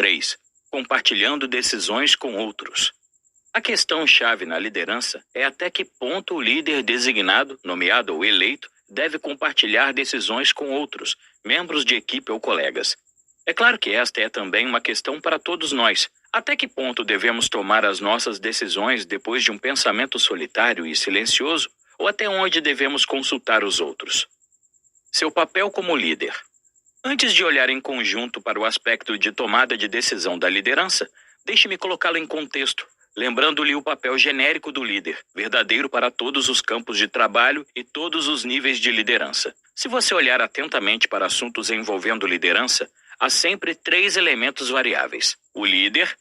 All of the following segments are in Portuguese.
3. Compartilhando decisões com outros. A questão-chave na liderança é até que ponto o líder designado, nomeado ou eleito, deve compartilhar decisões com outros, membros de equipe ou colegas. É claro que esta é também uma questão para todos nós. Até que ponto devemos tomar as nossas decisões depois de um pensamento solitário e silencioso, ou até onde devemos consultar os outros? Seu papel como líder. Antes de olhar em conjunto para o aspecto de tomada de decisão da liderança, deixe-me colocá-lo em contexto, lembrando-lhe o papel genérico do líder, verdadeiro para todos os campos de trabalho e todos os níveis de liderança. Se você olhar atentamente para assuntos envolvendo liderança, há sempre 3 elementos variáveis: o líder,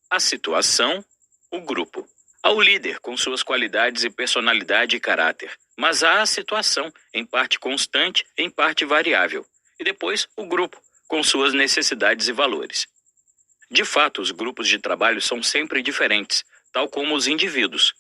a situação, o grupo. Há o líder, com suas qualidades e personalidade e caráter, mas há a situação, em parte constante, em parte variável, e depois o grupo, com suas necessidades e valores. De fato, os grupos de trabalho são sempre diferentes, tal como os indivíduos.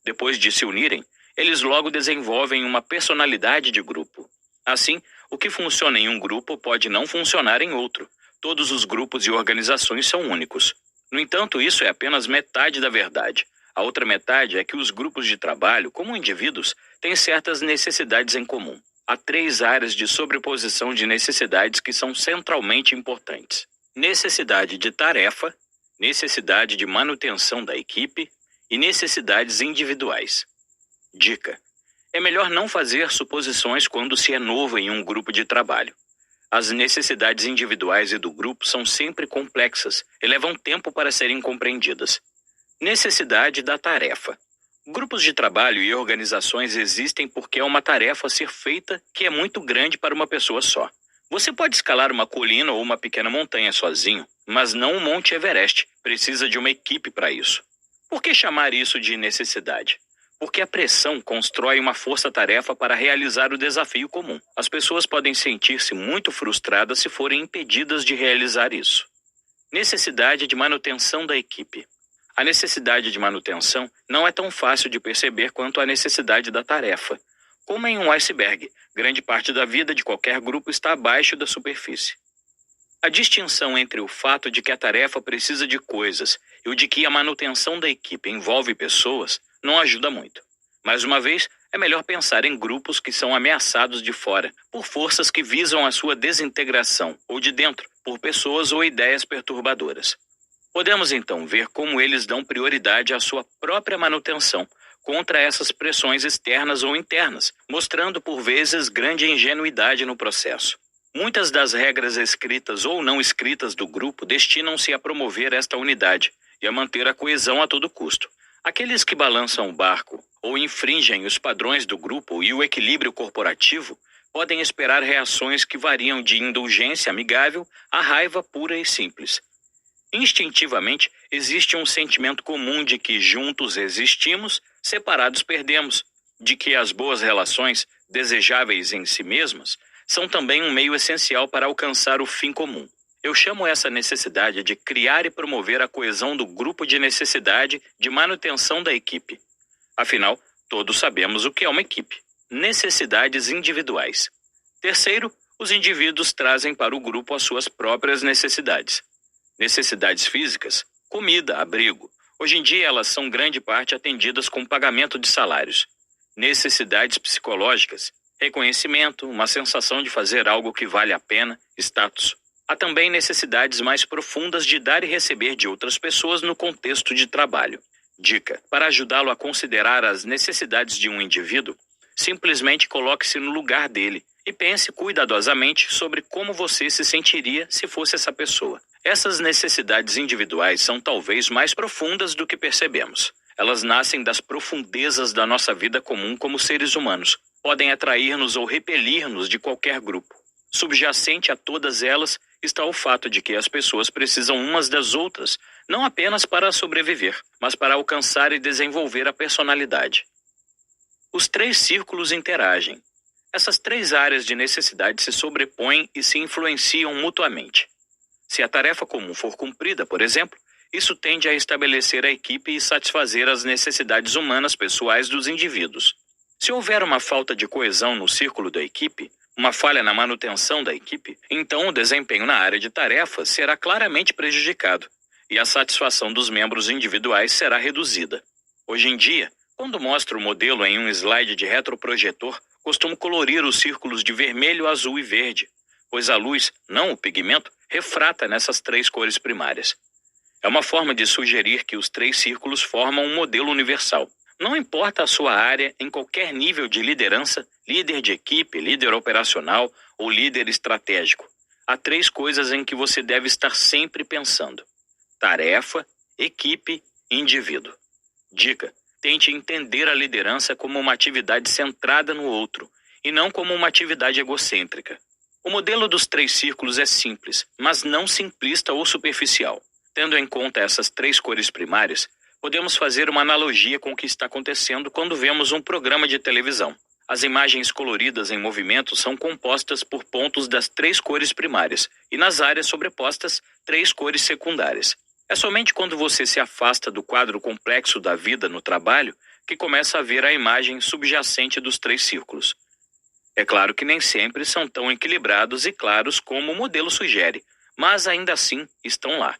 Depois de se unirem, eles logo desenvolvem uma personalidade de grupo. Assim, o que funciona em um grupo pode não funcionar em outro. Todos os grupos e organizações são únicos. No entanto, isso é apenas metade da verdade. A outra metade é que os grupos de trabalho, como indivíduos, têm certas necessidades em comum. Há 3 áreas de sobreposição de necessidades que são centralmente importantes: necessidade de tarefa, necessidade de manutenção da equipe e necessidades individuais. Dica: é melhor não fazer suposições quando se é novo em um grupo de trabalho. As necessidades individuais e do grupo são sempre complexas e levam tempo para serem compreendidas. Necessidade da tarefa. Grupos de trabalho e organizações existem porque é uma tarefa a ser feita que é muito grande para uma pessoa só. Você pode escalar uma colina ou uma pequena montanha sozinho, mas não o Monte Everest. Precisa de uma equipe para isso. Por que chamar isso de necessidade? Porque a pressão constrói uma força-tarefa para realizar o desafio comum. As pessoas podem sentir-se muito frustradas se forem impedidas de realizar isso. Necessidade de manutenção da equipe. A necessidade de manutenção não é tão fácil de perceber quanto a necessidade da tarefa. Como em um iceberg, grande parte da vida de qualquer grupo está abaixo da superfície. A distinção entre o fato de que a tarefa precisa de coisas e o de que a manutenção da equipe envolve pessoas não ajuda muito. Mais uma vez, é melhor pensar em grupos que são ameaçados de fora, por forças que visam a sua desintegração, ou de dentro, por pessoas ou ideias perturbadoras. Podemos então ver como eles dão prioridade à sua própria manutenção, contra essas pressões externas ou internas, mostrando por vezes grande ingenuidade no processo. Muitas das regras escritas ou não escritas do grupo destinam-se a promover esta unidade e a manter a coesão a todo custo. Aqueles que balançam o barco ou infringem os padrões do grupo e o equilíbrio corporativo podem esperar reações que variam de indulgência amigável a raiva pura e simples. Instintivamente, existe um sentimento comum de que juntos existimos, separados perdemos, de que as boas relações, desejáveis em si mesmas, são também um meio essencial para alcançar o fim comum. Eu chamo essa necessidade de criar e promover a coesão do grupo de necessidade de manutenção da equipe. Afinal, todos sabemos o que é uma equipe. Necessidades individuais. Terceiro, os indivíduos trazem para o grupo as suas próprias necessidades. Necessidades físicas, comida, abrigo. Hoje em dia elas são grande parte atendidas com pagamento de salários. Necessidades psicológicas, reconhecimento, uma sensação de fazer algo que vale a pena, status. Há também necessidades mais profundas de dar e receber de outras pessoas no contexto de trabalho. Dica: para ajudá-lo a considerar as necessidades de um indivíduo, simplesmente coloque-se no lugar dele e pense cuidadosamente sobre como você se sentiria se fosse essa pessoa. Essas necessidades individuais são talvez mais profundas do que percebemos. Elas nascem das profundezas da nossa vida comum como seres humanos. Podem atrair-nos ou repelir-nos de qualquer grupo. Subjacente a todas elas está o fato de que as pessoas precisam umas das outras, não apenas para sobreviver, mas para alcançar e desenvolver a personalidade. Os 3 círculos interagem. Essas 3 áreas de necessidade se sobrepõem e se influenciam mutuamente. Se a tarefa comum for cumprida, por exemplo, isso tende a estabelecer a equipe e satisfazer as necessidades humanas pessoais dos indivíduos. Se houver uma falta de coesão no círculo da equipe, uma falha na manutenção da equipe, então o desempenho na área de tarefas será claramente prejudicado e a satisfação dos membros individuais será reduzida. Hoje em dia, quando mostro o modelo em um slide de retroprojetor, costumo colorir os círculos de vermelho, azul e verde, pois a luz, não o pigmento, refrata nessas 3 cores primárias. É uma forma de sugerir que os 3 círculos formam um modelo universal. Não importa a sua área, em qualquer nível de liderança, líder de equipe, líder operacional ou líder estratégico. Há 3 coisas em que você deve estar sempre pensando: tarefa, equipe e indivíduo. Dica: tente entender a liderança como uma atividade centrada no outro e não como uma atividade egocêntrica. O modelo dos 3 círculos é simples, mas não simplista ou superficial. Tendo em conta essas 3 cores primárias, podemos fazer uma analogia com o que está acontecendo quando vemos um programa de televisão. As imagens coloridas em movimento são compostas por pontos das 3 cores primárias e nas áreas sobrepostas 3 cores secundárias. É somente quando você se afasta do quadro complexo da vida no trabalho que começa a ver a imagem subjacente dos 3 círculos. É claro que nem sempre são tão equilibrados e claros como o modelo sugere, mas ainda assim estão lá.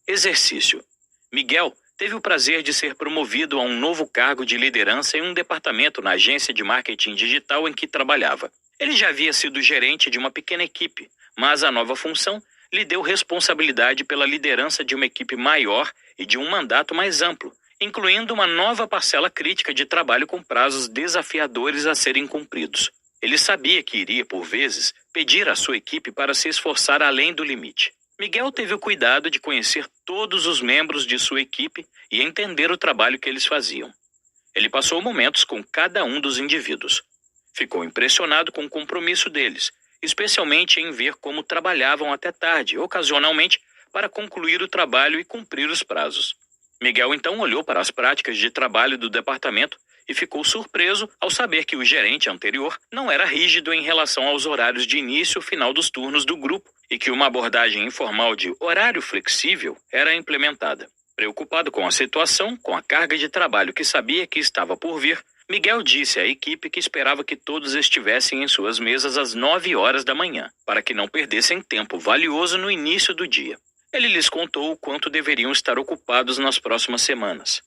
Exercício. Miguel teve o prazer de ser promovido a um novo cargo de liderança em um departamento na agência de marketing digital em que trabalhava. Ele já havia sido gerente de uma pequena equipe, mas a nova função lhe deu responsabilidade pela liderança de uma equipe maior e de um mandato mais amplo, incluindo uma nova parcela crítica de trabalho com prazos desafiadores a serem cumpridos. Ele sabia que iria, por vezes, pedir à sua equipe para se esforçar além do limite. Miguel teve o cuidado de conhecer todos os membros de sua equipe e entender o trabalho que eles faziam. Ele passou momentos com cada um dos indivíduos. Ficou impressionado com o compromisso deles, especialmente em ver como trabalhavam até tarde, ocasionalmente, para concluir o trabalho e cumprir os prazos. Miguel então olhou para as práticas de trabalho do departamento e ficou surpreso ao saber que o gerente anterior não era rígido em relação aos horários de início e final dos turnos do grupo e que uma abordagem informal de horário flexível era implementada. Preocupado com a situação, com a carga de trabalho que sabia que estava por vir, Miguel disse à equipe que esperava que todos estivessem em suas mesas às 9 horas da manhã, para que não perdessem tempo valioso no início do dia. Ele lhes contou o quanto deveriam estar ocupados nas próximas semanas.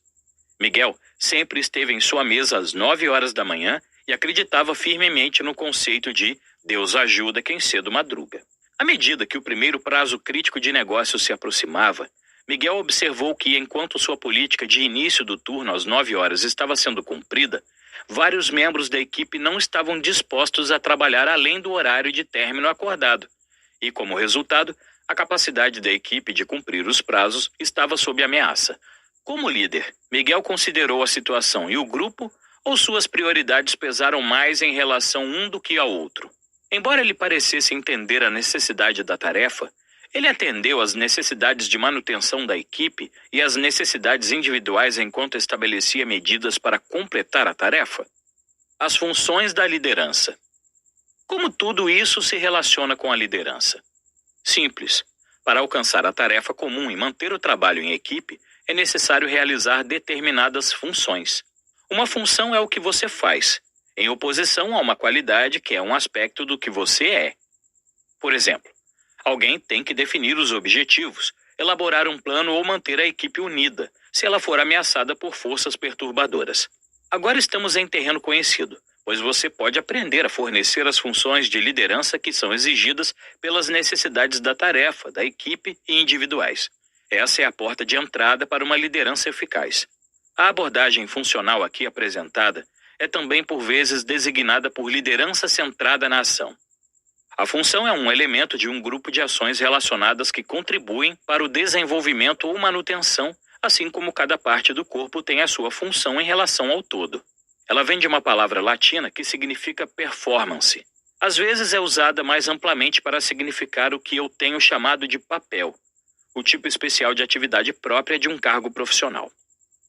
Miguel sempre esteve em sua mesa às 9 horas da manhã e acreditava firmemente no conceito de Deus ajuda quem cedo madruga. À medida que o primeiro prazo crítico de negócio se aproximava, Miguel observou que, enquanto sua política de início do turno às 9 horas estava sendo cumprida, vários membros da equipe não estavam dispostos a trabalhar além do horário de término acordado. E, como resultado, a capacidade da equipe de cumprir os prazos estava sob ameaça. Como líder, Miguel considerou a situação e o grupo, ou suas prioridades pesaram mais em relação um do que ao outro? Embora ele parecesse entender a necessidade da tarefa, ele atendeu às necessidades de manutenção da equipe e às necessidades individuais enquanto estabelecia medidas para completar a tarefa. As funções da liderança. Como tudo isso se relaciona com a liderança? Simples. Para alcançar a tarefa comum e manter o trabalho em equipe, é necessário realizar determinadas funções. Uma função é o que você faz, em oposição a uma qualidade que é um aspecto do que você é. Por exemplo, alguém tem que definir os objetivos, elaborar um plano ou manter a equipe unida, se ela for ameaçada por forças perturbadoras. Agora estamos em terreno conhecido, pois você pode aprender a fornecer as funções de liderança que são exigidas pelas necessidades da tarefa, da equipe e individuais. Essa é a porta de entrada para uma liderança eficaz. A abordagem funcional aqui apresentada é também por vezes designada por liderança centrada na ação. A função é um elemento de um grupo de ações relacionadas que contribuem para o desenvolvimento ou manutenção, assim como cada parte do corpo tem a sua função em relação ao todo. Ela vem de uma palavra latina que significa performance. Às vezes é usada mais amplamente para significar o que eu tenho chamado de papel, o tipo especial de atividade própria de um cargo profissional.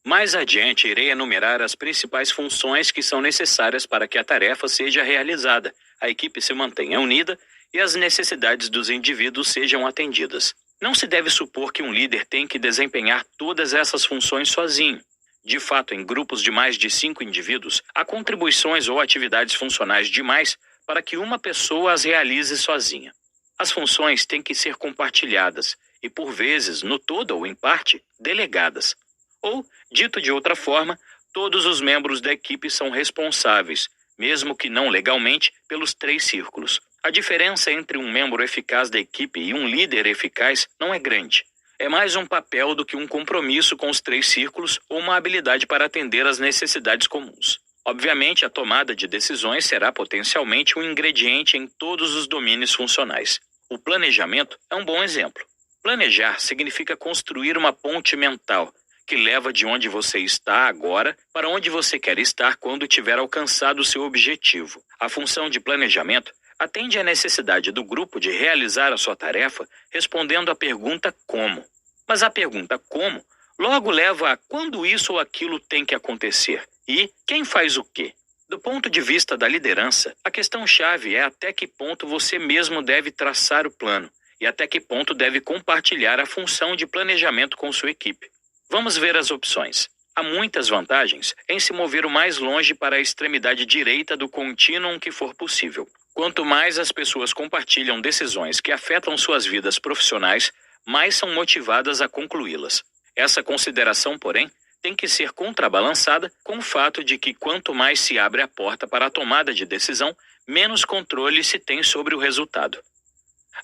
Mais adiante, irei enumerar as principais funções que são necessárias para que a tarefa seja realizada, a equipe se mantenha unida e as necessidades dos indivíduos sejam atendidas. Não se deve supor que um líder tem que desempenhar todas essas funções sozinho. De fato, em grupos de mais de 5 indivíduos, há contribuições ou atividades funcionais demais para que uma pessoa as realize sozinha. As funções têm que ser compartilhadas e, por vezes, no todo ou em parte, delegadas. Ou, dito de outra forma, todos os membros da equipe são responsáveis, mesmo que não legalmente, pelos 3 círculos. A diferença entre um membro eficaz da equipe e um líder eficaz não é grande. É mais um papel do que um compromisso com os 3 círculos ou uma habilidade para atender às necessidades comuns. Obviamente, a tomada de decisões será potencialmente um ingrediente em todos os domínios funcionais. O planejamento é um bom exemplo. Planejar significa construir uma ponte mental que leva de onde você está agora para onde você quer estar quando tiver alcançado o seu objetivo. A função de planejamento atende à necessidade do grupo de realizar a sua tarefa respondendo à pergunta como. Mas a pergunta como logo leva a quando isso ou aquilo tem que acontecer e quem faz o quê. Do ponto de vista da liderança, a questão-chave é até que ponto você mesmo deve traçar o plano e até que ponto deve compartilhar a função de planejamento com sua equipe. Vamos ver as opções. Há muitas vantagens em se mover o mais longe para a extremidade direita do contínuo que for possível. Quanto mais as pessoas compartilham decisões que afetam suas vidas profissionais, mais são motivadas a concluí-las. Essa consideração, porém, tem que ser contrabalançada com o fato de que quanto mais se abre a porta para a tomada de decisão, menos controle se tem sobre o resultado.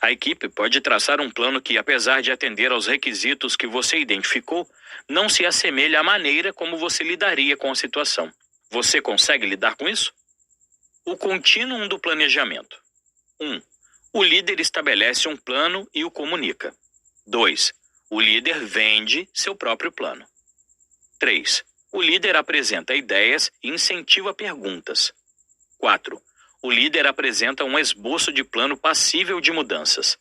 A equipe pode traçar um plano que, apesar de atender aos requisitos que você identificou, não se assemelha à maneira como você lidaria com a situação. Você consegue lidar com isso? O contínuo do planejamento. 1. O líder estabelece um plano e o comunica. 2. O líder vende seu próprio plano. 3. O líder apresenta ideias e incentiva perguntas. 4. O líder apresenta um esboço de plano passível de mudanças.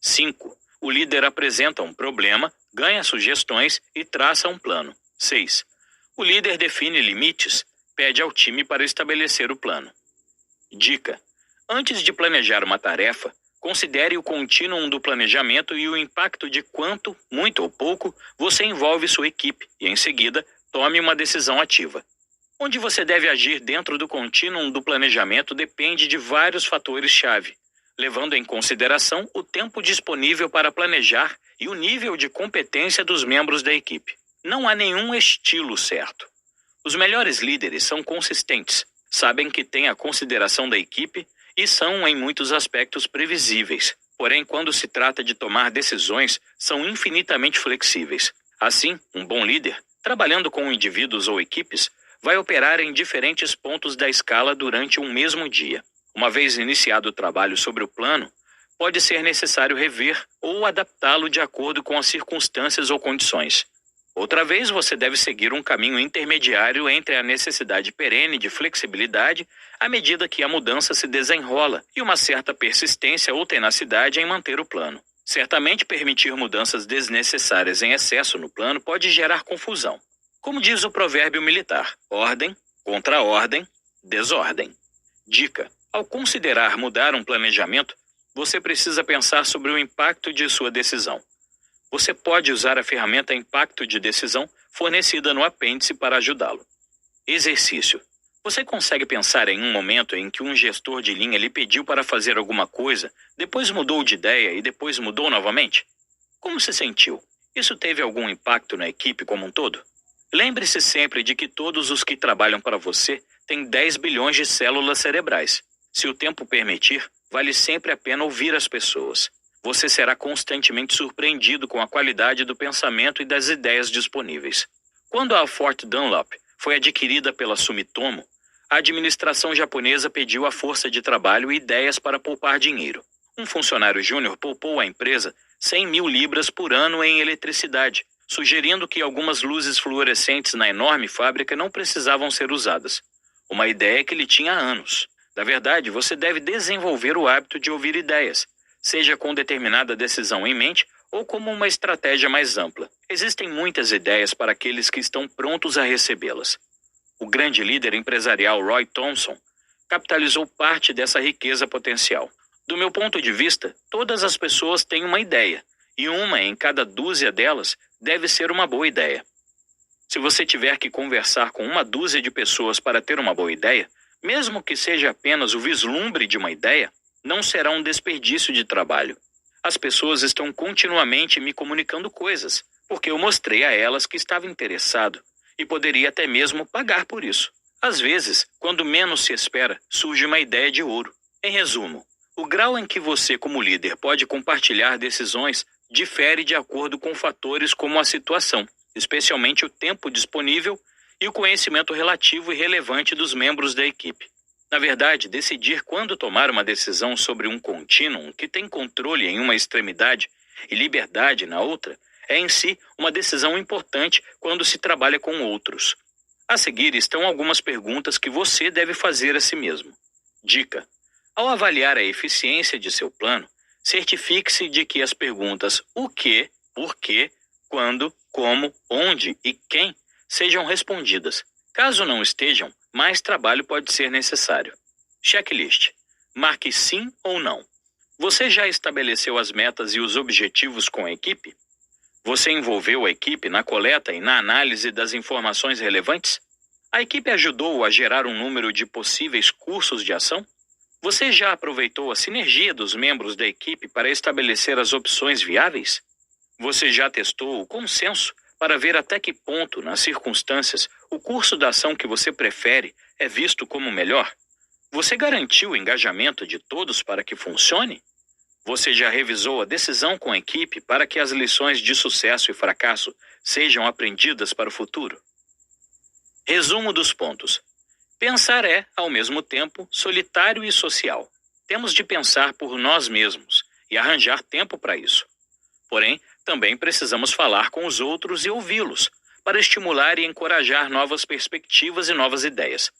5. O líder apresenta um problema, ganha sugestões e traça um plano. 6. O líder define limites, pede ao time para estabelecer o plano. Dica: antes de planejar uma tarefa, considere o contínuo do planejamento e o impacto de quanto, muito ou pouco, você envolve sua equipe e, em seguida, tome uma decisão ativa. Onde você deve agir dentro do contínuo do planejamento depende de vários fatores-chave, levando em consideração o tempo disponível para planejar e o nível de competência dos membros da equipe. Não há nenhum estilo certo. Os melhores líderes são consistentes, sabem que têm a consideração da equipe e são, em muitos aspectos, previsíveis. Porém, quando se trata de tomar decisões, são infinitamente flexíveis. Assim, um bom líder, trabalhando com indivíduos ou equipes, vai operar em diferentes pontos da escala durante um mesmo dia. Uma vez iniciado o trabalho sobre o plano, pode ser necessário rever ou adaptá-lo de acordo com as circunstâncias ou condições. Outra vez, você deve seguir um caminho intermediário entre a necessidade perene de flexibilidade à medida que a mudança se desenrola e uma certa persistência ou tenacidade em manter o plano. Certamente, permitir mudanças desnecessárias em excesso no plano pode gerar confusão. Como diz o provérbio militar, ordem, contra ordem, desordem. Dica: ao considerar mudar um planejamento, você precisa pensar sobre o impacto de sua decisão. Você pode usar a ferramenta Impacto de Decisão fornecida no apêndice para ajudá-lo. Exercício: você consegue pensar em um momento em que um gestor de linha lhe pediu para fazer alguma coisa, depois mudou de ideia e depois mudou novamente? Como se sentiu? Isso teve algum impacto na equipe como um todo? Lembre-se sempre de que todos os que trabalham para você têm 10 bilhões de células cerebrais. Se o tempo permitir, vale sempre a pena ouvir as pessoas. Você será constantemente surpreendido com a qualidade do pensamento e das ideias disponíveis. Quando a Ford Dunlop foi adquirida pela Sumitomo, a administração japonesa pediu à força de trabalho ideias para poupar dinheiro. Um funcionário júnior poupou à empresa 100 mil libras por ano em eletricidade, sugerindo que algumas luzes fluorescentes na enorme fábrica não precisavam ser usadas. Uma ideia que ele tinha há anos. Na verdade, você deve desenvolver o hábito de ouvir ideias, seja com determinada decisão em mente ou como uma estratégia mais ampla. Existem muitas ideias para aqueles que estão prontos a recebê-las. O grande líder empresarial Roy Thomson capitalizou parte dessa riqueza potencial. Do meu ponto de vista, todas as pessoas têm uma ideia, e uma em cada dúzia delas deve ser uma boa ideia. Se você tiver que conversar com uma dúzia de pessoas para ter uma boa ideia, Mesmo que seja apenas o vislumbre de uma ideia, não será um desperdício de trabalho. As pessoas estão continuamente me comunicando coisas, porque eu mostrei a elas que estava interessado e poderia até mesmo pagar por isso. Às vezes, quando menos se espera, surge uma ideia de ouro. Em resumo, o grau em que você, como líder, pode compartilhar decisões difere de acordo com fatores como a situação, especialmente o tempo disponível e o conhecimento relativo e relevante dos membros da equipe. Na verdade, decidir quando tomar uma decisão sobre um contínuo que tem controle em uma extremidade e liberdade na outra é em si uma decisão importante quando se trabalha com outros. A seguir estão algumas perguntas que você deve fazer a si mesmo. Dica: ao avaliar a eficiência de seu plano, certifique-se de que as perguntas o que, por quê, quando, como, onde e quem sejam respondidas. Caso não estejam, mais trabalho pode ser necessário. Checklist. Marque sim ou não. Você já estabeleceu as metas e os objetivos com a equipe? Você envolveu a equipe na coleta e na análise das informações relevantes? A equipe ajudou a gerar um número de possíveis cursos de ação? Você já aproveitou a sinergia dos membros da equipe para estabelecer as opções viáveis? Você já testou o consenso para ver até que ponto, nas circunstâncias, o curso da ação que você prefere é visto como melhor? Você garantiu o engajamento de todos para que funcione? Você já revisou a decisão com a equipe para que as lições de sucesso e fracasso sejam aprendidas para o futuro? Resumo dos pontos. Pensar é, ao mesmo tempo, solitário e social. Temos de pensar por nós mesmos e arranjar tempo para isso. Porém, também precisamos falar com os outros e ouvi-los, para estimular e encorajar novas perspectivas e novas ideias.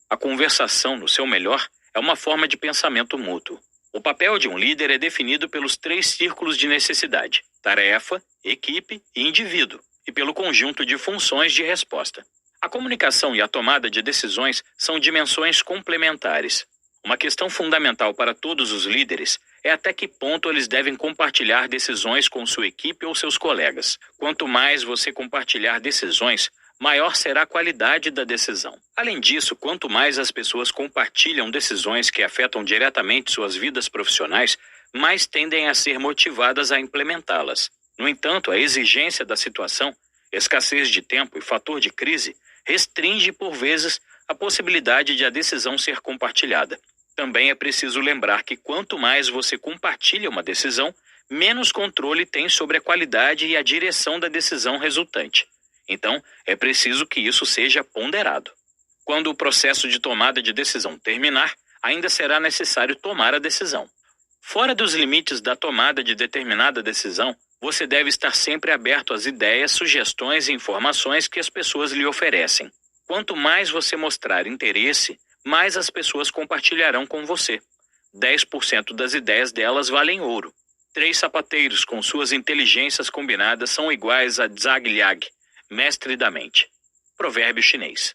A conversação, no seu melhor, é uma forma de pensamento mútuo. O papel de um líder é definido pelos 3 círculos de necessidade: tarefa, equipe e indivíduo, e pelo conjunto de funções de resposta. A comunicação e a tomada de decisões são dimensões complementares. Uma questão fundamental para todos os líderes é até que ponto eles devem compartilhar decisões com sua equipe ou seus colegas. Quanto mais você compartilhar decisões, maior será a qualidade da decisão. Além disso, quanto mais as pessoas compartilham decisões que afetam diretamente suas vidas profissionais, mais tendem a ser motivadas a implementá-las. No entanto, a exigência da situação, escassez de tempo e fator de crise restringe por vezes a possibilidade de a decisão ser compartilhada. Também é preciso lembrar que quanto mais você compartilha uma decisão, menos controle tem sobre a qualidade e a direção da decisão resultante. Então, é preciso que isso seja ponderado. Quando o processo de tomada de decisão terminar, ainda será necessário tomar a decisão. Fora dos limites da tomada de determinada decisão, você deve estar sempre aberto às ideias, sugestões e informações que as pessoas lhe oferecem. Quanto mais você mostrar interesse, mais as pessoas compartilharão com você. 10% das ideias delas valem ouro. 3 sapateiros com suas inteligências combinadas são iguais a Zhang Liang, mestre da mente. Provérbio chinês.